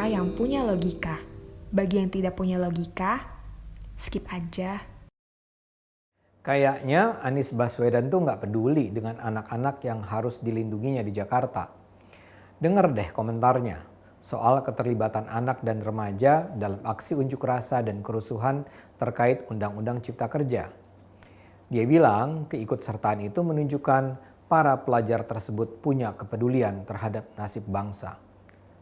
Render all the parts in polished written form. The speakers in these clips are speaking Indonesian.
kata-kata yang punya logika. Bagi yang tidak punya logika, skip aja. Kayaknya Anies Baswedan tuh nggak peduli dengan anak-anak yang harus dilindunginya di Jakarta. Dengar deh komentarnya soal keterlibatan anak dan remaja dalam aksi unjuk rasa dan kerusuhan terkait Undang-Undang Cipta Kerja. Dia bilang keikutsertaan itu menunjukkan para pelajar tersebut punya kepedulian terhadap nasib bangsa.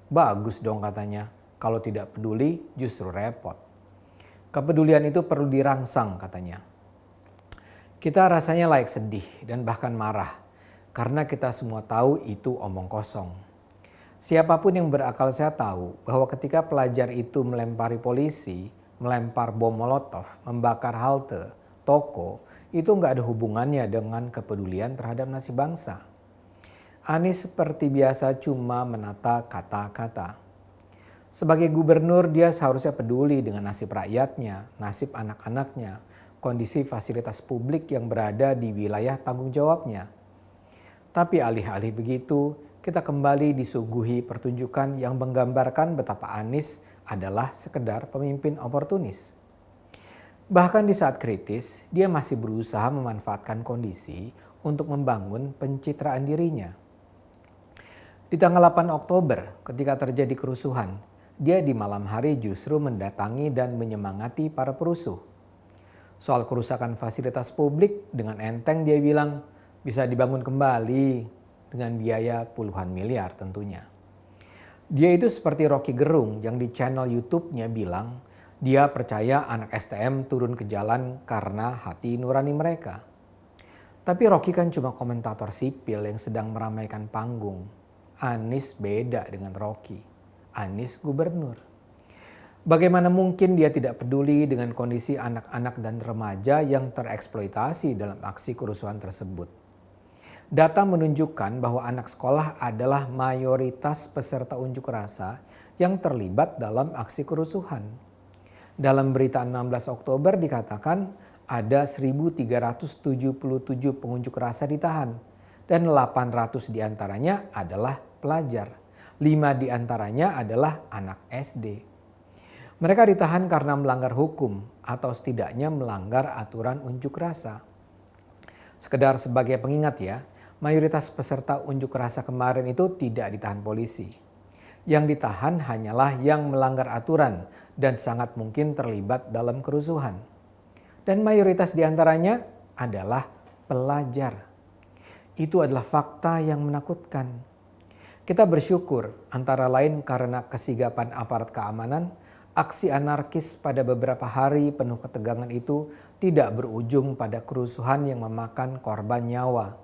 Bagus dong katanya, kalau tidak peduli justru repot. Kepedulian itu perlu dirangsang katanya. Kita rasanya layak sedih dan bahkan marah karena kita semua tahu itu omong kosong. Siapapun yang berakal sehat tahu bahwa ketika pelajar itu melempari polisi, melempar bom molotov, membakar halte, toko, itu nggak ada hubungannya dengan kepedulian terhadap nasib bangsa. Anies seperti biasa cuma menata kata-kata. Sebagai gubernur dia seharusnya peduli dengan nasib rakyatnya, nasib anak-anaknya, kondisi fasilitas publik yang berada di wilayah tanggung jawabnya. Tapi alih-alih begitu, kita kembali disuguhi pertunjukan yang menggambarkan betapa Anies adalah sekedar pemimpin oportunis. Bahkan di saat kritis, dia masih berusaha memanfaatkan kondisi untuk membangun pencitraan dirinya. Di tanggal 8 Oktober, ketika terjadi kerusuhan, dia di malam hari justru mendatangi dan menyemangati para perusuh. Soal kerusakan fasilitas publik dengan enteng dia bilang bisa dibangun kembali dengan biaya puluhan miliar tentunya. Dia itu seperti Rocky Gerung yang di channel YouTube-nya bilang dia percaya anak STM turun ke jalan karena hati nurani mereka. Tapi Rocky kan cuma komentator sipil yang sedang meramaikan panggung. Anies beda dengan Rocky. Anies gubernur. Bagaimana mungkin dia tidak peduli dengan kondisi anak-anak dan remaja yang tereksploitasi dalam aksi kerusuhan tersebut. Data menunjukkan bahwa anak sekolah adalah mayoritas peserta unjuk rasa yang terlibat dalam aksi kerusuhan. Dalam berita 16 Oktober dikatakan ada 1.377 pengunjuk rasa ditahan dan 800 diantaranya adalah pelajar. 5 diantaranya adalah anak SD. Mereka ditahan karena melanggar hukum atau setidaknya melanggar aturan unjuk rasa. Sekedar sebagai pengingat ya, mayoritas peserta unjuk rasa kemarin itu tidak ditahan polisi. Yang ditahan hanyalah yang melanggar aturan dan sangat mungkin terlibat dalam kerusuhan. Dan mayoritas diantaranya adalah pelajar. Itu adalah fakta yang menakutkan. Kita bersyukur antara lain karena kesigapan aparat keamanan, aksi anarkis pada beberapa hari penuh ketegangan itu tidak berujung pada kerusuhan yang memakan korban nyawa.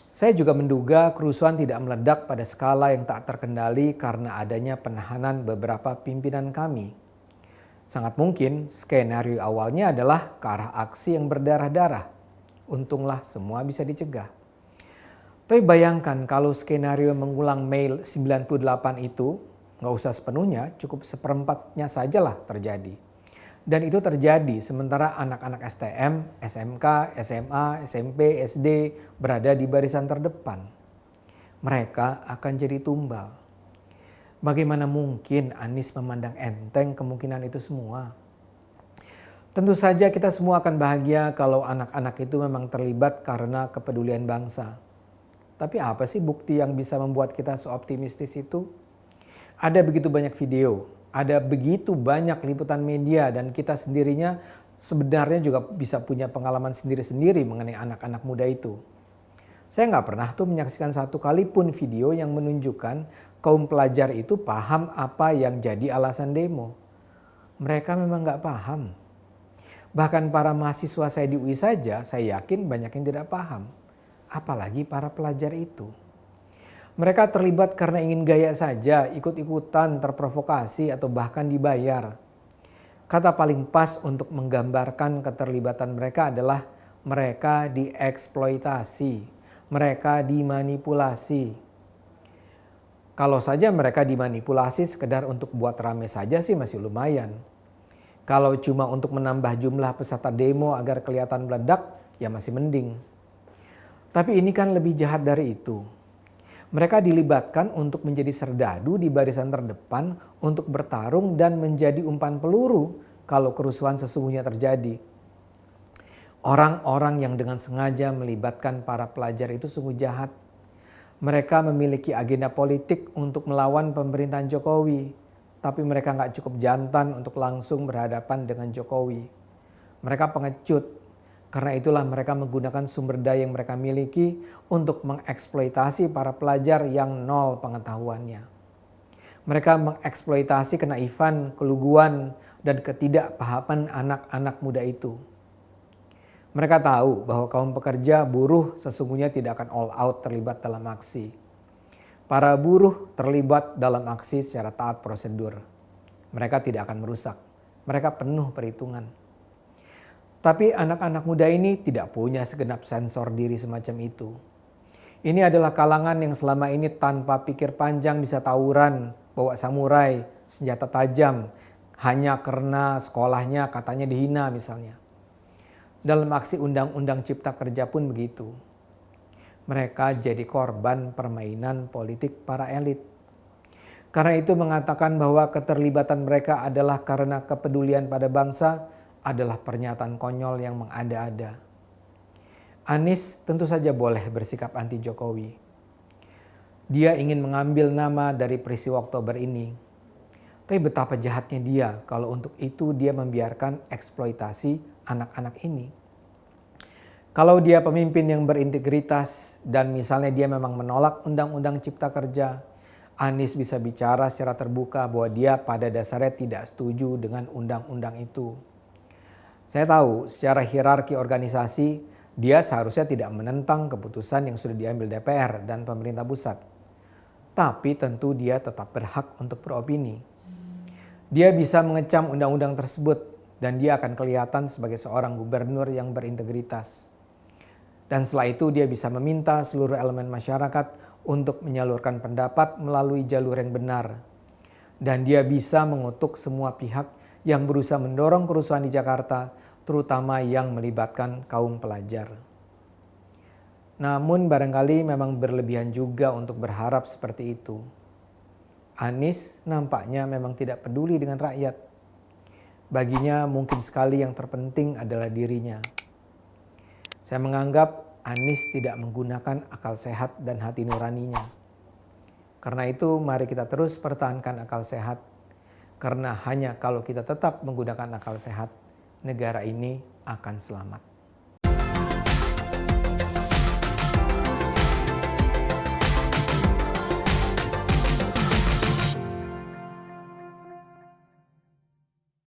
Saya juga menduga kerusuhan tidak meledak pada skala yang tak terkendali karena adanya penahanan beberapa pimpinan kami. Sangat mungkin skenario awalnya adalah ke arah aksi yang berdarah-darah. Untunglah semua bisa dicegah. Tapi bayangkan kalau skenario mengulang Mei 98 itu, nggak usah sepenuhnya, cukup seperempatnya sajalah terjadi. Dan itu terjadi sementara anak-anak STM, SMK, SMA, SMP, SD berada di barisan terdepan. Mereka akan jadi tumbal. Bagaimana mungkin Anies memandang enteng kemungkinan itu semua? Tentu saja kita semua akan bahagia kalau anak-anak itu memang terlibat karena kepedulian bangsa. Tapi apa sih bukti yang bisa membuat kita seoptimistis itu? Ada begitu banyak video, ada begitu banyak liputan media dan kita sendirinya sebenarnya juga bisa punya pengalaman sendiri-sendiri mengenai anak-anak muda itu. Saya nggak pernah tuh menyaksikan satu kali pun video yang menunjukkan kaum pelajar itu paham apa yang jadi alasan demo. Mereka memang nggak paham. Bahkan para mahasiswa saya di UI saja saya yakin banyak yang tidak paham. Apalagi para pelajar itu. Mereka terlibat karena ingin gaya saja, ikut-ikutan, terprovokasi atau bahkan dibayar. Kata paling pas untuk menggambarkan keterlibatan mereka adalah mereka dieksploitasi, mereka dimanipulasi. Kalau saja mereka dimanipulasi sekedar untuk buat rame saja sih masih lumayan. Kalau cuma untuk menambah jumlah peserta demo agar kelihatan meledak ya masih mending. Tapi ini kan lebih jahat dari itu. Mereka dilibatkan untuk menjadi serdadu di barisan terdepan untuk bertarung dan menjadi umpan peluru kalau kerusuhan sesungguhnya terjadi. Orang-orang yang dengan sengaja melibatkan para pelajar itu sungguh jahat. Mereka memiliki agenda politik untuk melawan pemerintahan Jokowi, tapi mereka nggak cukup jantan untuk langsung berhadapan dengan Jokowi. Mereka pengecut. Karena itulah mereka menggunakan sumber daya yang mereka miliki untuk mengeksploitasi para pelajar yang nol pengetahuannya. Mereka mengeksploitasi kenaifan, keluguan, dan ketidakpahaman anak-anak muda itu. Mereka tahu bahwa kaum pekerja buruh sesungguhnya tidak akan all out terlibat dalam aksi. Para buruh terlibat dalam aksi secara taat prosedur. Mereka tidak akan merusak. Mereka penuh perhitungan. Tapi anak-anak muda ini tidak punya segenap sensor diri semacam itu. Ini adalah kalangan yang selama ini tanpa pikir panjang bisa tawuran, bawa samurai, senjata tajam, hanya karena sekolahnya katanya dihina misalnya. Dalam aksi undang-undang cipta kerja pun begitu. Mereka jadi korban permainan politik para elit. Karena itu mengatakan bahwa keterlibatan mereka adalah karena kepedulian pada bangsa adalah pernyataan konyol yang mengada-ada. Anies tentu saja boleh bersikap anti Jokowi. Dia ingin mengambil nama dari peristiwa Oktober ini. Tapi betapa jahatnya dia kalau untuk itu dia membiarkan eksploitasi anak-anak ini. Kalau dia pemimpin yang berintegritas dan misalnya dia memang menolak undang-undang cipta kerja, Anies bisa bicara secara terbuka bahwa dia pada dasarnya tidak setuju dengan undang-undang itu. Saya tahu secara hierarki organisasi dia seharusnya tidak menentang keputusan yang sudah diambil DPR dan pemerintah pusat. Tapi tentu dia tetap berhak untuk beropini. Dia bisa mengecam undang-undang tersebut dan dia akan kelihatan sebagai seorang gubernur yang berintegritas. Dan setelah itu dia bisa meminta seluruh elemen masyarakat untuk menyalurkan pendapat melalui jalur yang benar. Dan dia bisa mengutuk semua pihak yang berusaha mendorong kerusuhan di Jakarta, terutama yang melibatkan kaum pelajar. Namun barangkali memang berlebihan juga untuk berharap seperti itu. Anies nampaknya memang tidak peduli dengan rakyat. Baginya mungkin sekali yang terpenting adalah dirinya. Saya menganggap Anies tidak menggunakan akal sehat dan hati nuraninya. Karena itu mari kita terus pertahankan akal sehat. Karena hanya kalau kita tetap menggunakan akal sehat, negara ini akan selamat.